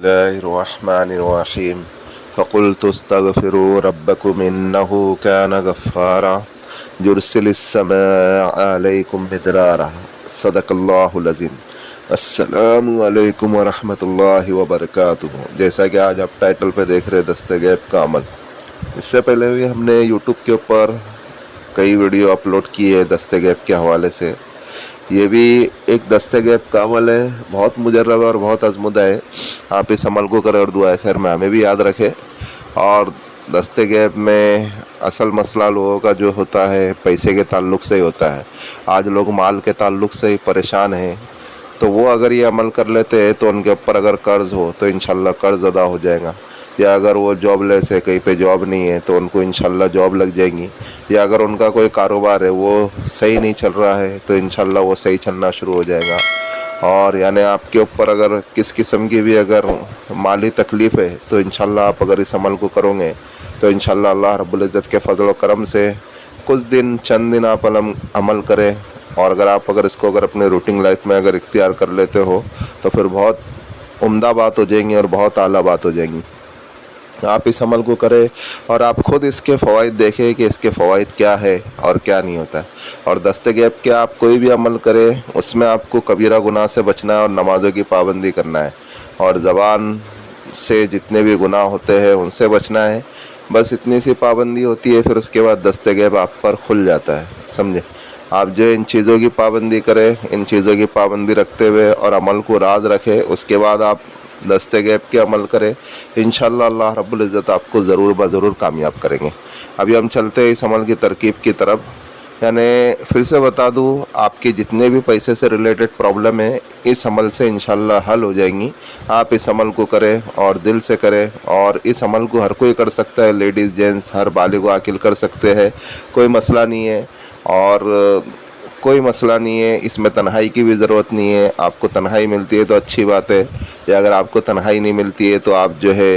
الله الرحمن الرحيم فقلت استغفروا ربكم إنه كان غفارا يرسل السماء عليكم مدرارا صدق الله العظیم۔ السلام علیکم ورحمۃ اللہ وبرکاتہ۔ جیسا کہ آج آپ ٹائٹل پہ دیکھ رہے دستِ غیب کا عمل، اس سے پہلے بھی ہم نے یوٹیوب کے اوپر کئی ویڈیو اپلوڈ کی ہے دستِ غیب کے حوالے سے۔ یہ بھی ایک دستِ غیب کا عمل ہے، بہت مجرب اور بہت ازمودہ ہے۔ آپ اس عمل کو کریں اور دعائے خیر میں ہمیں بھی یاد رکھے۔ اور دستِ غیب میں اصل مسئلہ لوگوں کا جو ہوتا ہے پیسے کے تعلق سے ہی ہوتا ہے۔ آج لوگ مال کے تعلق سے ہی پریشان ہیں، تو وہ اگر یہ عمل کر لیتے ہیں تو ان کے اوپر اگر قرض ہو تو انشاءاللہ قرض ادا ہو جائے گا، یا اگر وہ جاب لیس ہے، کہیں پہ جاب نہیں ہے تو ان کو انشاءاللہ جاب لگ جائیں گی، یا اگر ان کا کوئی کاروبار ہے وہ صحیح نہیں چل رہا ہے تو انشاءاللہ وہ صحیح چلنا شروع ہو جائے گا۔ اور یعنی آپ کے اوپر اگر کس قسم کی بھی اگر مالی تکلیف ہے تو انشاءاللہ آپ اگر اس عمل کو کرو گے تو انشاءاللہ اللہ رب العزت کے فضل و کرم سے کچھ دن چند دن آپ عمل کریں، اور اگر اس کو اپنے روٹین لائف میں اگر اختیار کر لیتے ہو تو پھر بہت عمدہ بات ہو جائیں گی اور بہت اعلیٰ بات ہو جائیں گی۔ آپ اس عمل کو کریں اور آپ خود اس کے فوائد دیکھیں کہ اس کے فوائد کیا ہے اور کیا نہیں ہوتا ہے۔ اور دستِ غیب کے آپ کوئی بھی عمل کریں اس میں آپ کو کبیرہ گناہ سے بچنا ہے اور نمازوں کی پابندی کرنا ہے، اور زبان سے جتنے بھی گناہ ہوتے ہیں ان سے بچنا ہے۔ بس اتنی سی پابندی ہوتی ہے، پھر اس کے بعد دستِ غیب آپ پر کھل جاتا ہے، سمجھے۔ آپ جو ان چیزوں کی پابندی کریں، ان چیزوں کی پابندی رکھتے ہوئے اور عمل کو راز رکھے، اس کے بعد آپ دستِ غیب کے عمل کرے، انشاءاللہ اللہ رب العزت آپ کو ضرور بضرور کامیاب کریں گے۔ ابھی ہم چلتے ہیں اس عمل کی ترکیب کی طرف۔ یعنی پھر سے بتا دوں، آپ کے جتنے بھی پیسے سے ریلیٹڈ پرابلم ہیں اس عمل سے انشاءاللہ حل ہو جائیں گی۔ آپ اس عمل کو کریں اور دل سے کریں، اور اس عمل کو ہر کوئی کر سکتا ہے، لیڈیز جینٹس ہر بالغ و عاقل کر سکتے ہیں، کوئی مسئلہ نہیں ہے۔ اور کوئی مسئلہ نہیں ہے، اس میں تنہائی کی بھی ضرورت نہیں ہے۔ آپ کو تنہائی ملتی ہے تو اچھی بات ہے، یا اگر آپ کو تنہائی نہیں ملتی ہے تو آپ جو ہے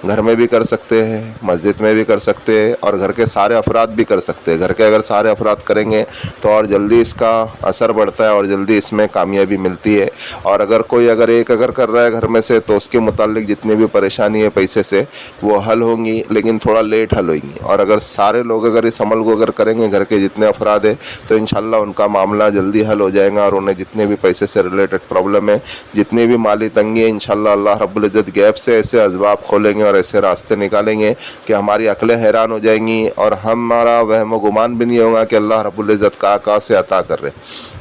گھر میں بھی کر سکتے ہیں، مسجد میں بھی کر سکتے ہیں، اور گھر کے سارے افراد بھی کر سکتے ہیں۔ گھر کے اگر سارے افراد کریں گے تو اور جلدی اس کا اثر بڑھتا ہے اور جلدی اس میں کامیابی ملتی ہے۔ اور اگر کوئی ایک کر رہا ہے گھر میں سے تو اس کے متعلق جتنی بھی پریشانی ہے پیسے سے وہ حل ہوں گی، لیکن تھوڑا لیٹ حل ہوئیں گی۔ اور اگر سارے لوگ اس عمل کو کریں گے، گھر کے جتنے افراد ہیں، تو انشاءاللہ ان کا معاملہ جلدی حل ہو جائے گا، اور انہیں جتنے بھی پیسے سے ریلیٹڈ پرابلم ہے، جتنی بھی مالی تنگی ہے، انشاءاللہ اللہ رب العزت غیب سے ایسے اسباب کھولیں گے اور ایسے راستے نکالیں گے کہ ہماری عقلیں حیران ہو جائیں گی، اور ہمارا وہم و گمان بھی نہیں ہوگا کہ اللہ رب العزت کہاں سے عطا کر رہے۔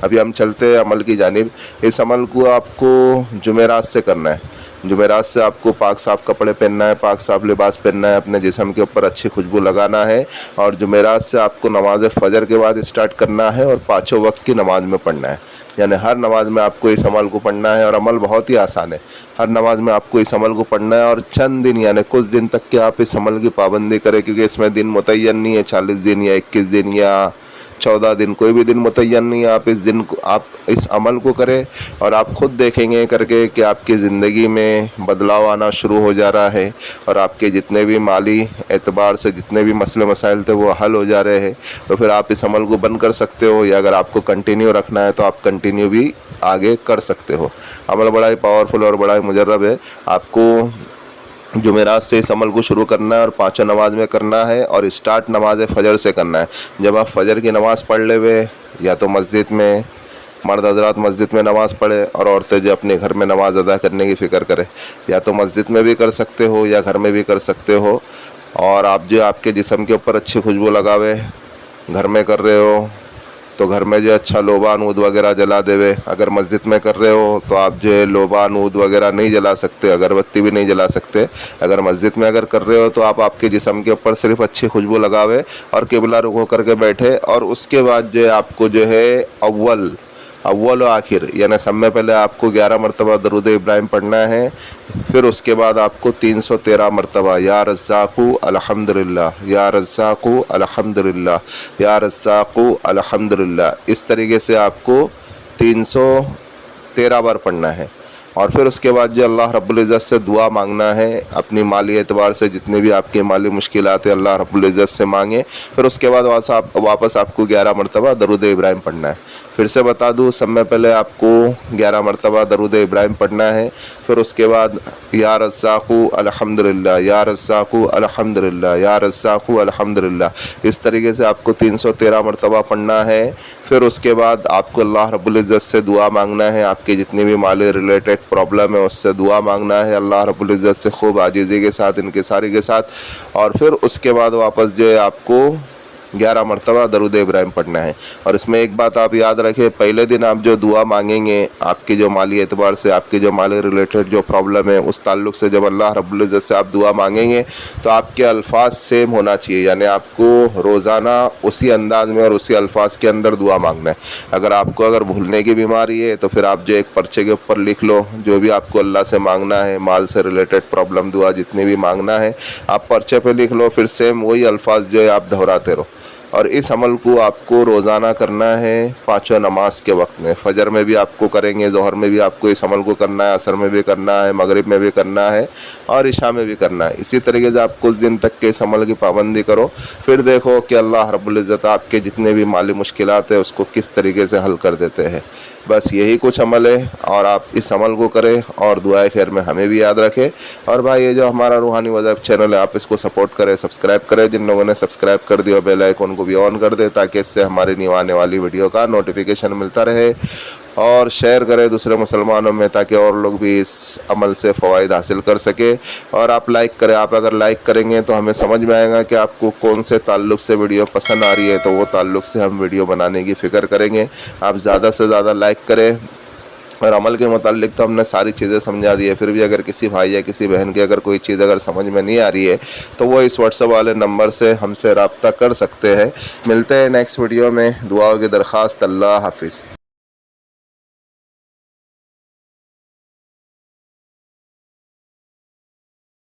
ابھی ہم چلتے ہیں عمل کی جانب۔ اس عمل کو آپ کو جمعرات سے کرنا ہے۔ جمعرات سے آپ کو پاک صاف کپڑے پہننا ہے، پاک صاف لباس پہننا ہے، اپنے جسم کے اوپر اچھی خوشبو لگانا ہے، اور جمعرات سے آپ کو نماز فجر کے بعد اسٹارٹ کرنا ہے اور پانچوں وقت کی نماز میں پڑھنا ہے۔ یعنی ہر نماز میں آپ کو اس عمل کو پڑھنا ہے، اور عمل بہت ہی آسان ہے۔ ہر نماز میں آپ کو اس عمل کو پڑھنا ہے، اور چند دن یعنی کچھ دن تک کہ آپ اس عمل کی پابندی کریں، کیونکہ اس میں دن متعین نہیں ہے، 40 دن یا 21 دن یا 14 دن، کوئی بھی دن متعین نہیں ہے۔ آپ اس عمل کو کریں، اور آپ خود دیکھیں گے کر کے کہ آپ کی زندگی میں بدلاؤ آنا شروع ہو جا رہا ہے، اور آپ کے جتنے بھی مالی اعتبار سے جتنے بھی مسئلے مسائل تھے وہ حل ہو جا رہے ہیں۔ تو پھر آپ اس عمل کو بند کر سکتے ہو، یا اگر آپ کو کنٹینیو رکھنا ہے تو آپ کنٹینیو بھی آگے کر سکتے ہو۔ عمل بڑا ہی پاورفل اور بڑا ہی مجرب ہے۔ آپ کو جمعرات سے اس عمل کو شروع کرنا ہے اور پانچوں نماز میں کرنا ہے، اور اسٹارٹ نماز فجر سے کرنا ہے۔ جب آپ فجر کی نماز پڑھ لے ہوئے، یا تو مسجد میں مرد حضرات مسجد میں نماز پڑھے، اور عورتیں جو اپنے گھر میں نماز ادا کرنے کی فکر کرے، یا تو مسجد میں بھی کر سکتے ہو یا گھر میں بھی کر سکتے ہو۔ اور آپ جو آپ کے جسم کے اوپر اچھی خوشبو لگاوے، گھر میں کر رہے ہو تو گھر میں جو اچھا لوبان عود وغیرہ جلا دے وے۔ اگر مسجد میں کر رہے ہو تو آپ جو ہے لوبان عود وغیرہ نہیں جلا سکتے، اگربتی بھی نہیں جلا سکتے۔ اگر مسجد میں کر رہے ہو تو آپ کے جسم کے اوپر صرف اچھی خوشبو لگاوے اور قبلہ رخ ہو کر کے بیٹھے، اور اس کے بعد جو ہے آپ کو جو ہے اول و آخر یعنی سب میں پہلے آپ کو 11 مرتبہ درود ابراہیم پڑھنا ہے، پھر اس کے بعد آپ کو 313 مرتبہ یا رزاقو الحمدللہ، یا رزاقو الحمدللہ، یا رزاقو الحمدللہ، اس طریقے سے آپ کو 313 بار پڑھنا ہے۔ اور پھر اس کے بعد جو اللہ رب العزت سے دعا مانگنا ہے اپنی مالی اعتبار سے، جتنے بھی آپ کے مالی مشکلات ہیں اللہ رب العزت سے مانگیں. پھر اس کے بعد واپس آپ کو 11 مرتبہ درود ابراہیم پڑھنا ہے. پھر سے بتا دوں، سب میں پہلے آپ کو 11 مرتبہ درود ابراہیم پڑھنا ہے. پھر اس کے بعد یا رزاق الحمدللہ، یا رزاق الحمدللہ، یا رزاق الحمدللہ، اس طریقے سے آپ کو 313 مرتبہ پڑھنا ہے. پھر اس کے بعد آپ کو اللہ رب العزت سے دعا مانگنا ہے، آپ کی جتنی بھی مالی ریلیٹڈ پرابلم ہے اس سے دعا مانگنا ہے اللہ رب العزت سے خوب عاجزی کے ساتھ، انکساری کے ساتھ. اور پھر اس کے بعد واپس جو ہے آپ کو 11 مرتبہ درود ابراہیم پڑھنا ہے. اور اس میں ایک بات آپ یاد رکھیں، پہلے دن آپ جو دعا مانگیں گے آپ کی جو مالی اعتبار سے، آپ کی جو مالی ریلیٹڈ جو پرابلم ہے اس تعلق سے، جب اللہ رب العزت سے آپ دعا مانگیں گے تو آپ کے الفاظ سیم ہونا چاہیے، یعنی آپ کو روزانہ اسی انداز میں اور اسی الفاظ کے اندر دعا مانگنا ہے. اگر بھولنے کی بیماری ہے تو پھر آپ جو ایک پرچے کے اوپر لکھ لو جو بھی آپ کو اللہ سے مانگنا ہے، مال سے ریلیٹڈ پرابلم دعا جتنی بھی مانگنا ہے آپ پرچے پہ لکھ لو، پھر سیم وہی الفاظ جو ہے آپ دہراتے رہو. اور اس عمل کو آپ کو روزانہ کرنا ہے 5 نماز کے وقت میں. فجر میں بھی آپ کو کریں گے، ظہر میں بھی آپ کو اس عمل کو کرنا ہے، عصر میں بھی کرنا ہے، مغرب میں بھی کرنا ہے اور عشاء میں بھی کرنا ہے. اسی طریقے سے آپ کچھ دن تک کے اس عمل کی پابندی کرو، پھر دیکھو کہ اللہ رب العزت آپ کے جتنے بھی مالی مشکلات ہیں اس کو کس طریقے سے حل کر دیتے ہیں. بس یہی کچھ عمل ہے اور آپ اس عمل کو کریں اور دعائے خیر میں ہمیں بھی یاد رکھیں. اور بھائی یہ جو ہمارا روحانی وظائف چینل ہے آپ اس کو سپورٹ کریں، سبسکرائب کریں. جن لوگوں نے سبسکرائب کر دیا بیل آئیکن کو بھی آن کر دے تاکہ اس سے ہماری نیو آنے والی ویڈیو کا نوٹیفیکیشن ملتا رہے. اور شیئر کریں دوسرے مسلمانوں میں تاکہ اور لوگ بھی اس عمل سے فوائد حاصل کر سکے. اور آپ لائک کریں، آپ اگر لائک کریں گے تو ہمیں سمجھ میں آئے گا کہ آپ کو کون سے تعلق سے ویڈیو پسند آ رہی ہے، تو وہ تعلق سے ہم ویڈیو بنانے کی فکر کریں گے. آپ زیادہ سے زیادہ لائک کریں. اور عمل کے متعلق تو ہم نے ساری چیزیں سمجھا دی ہے، پھر بھی اگر کسی بھائی یا کسی بہن کی اگر کوئی چیز اگر سمجھ میں نہیں آ رہی ہے تو وہ اس واٹس ایپ والے نمبر سے ہم سے رابطہ کر سکتے ہیں. ملتے ہیں نیکسٹ ویڈیو میں. دعاؤں کی درخواست. اللہ حافظ.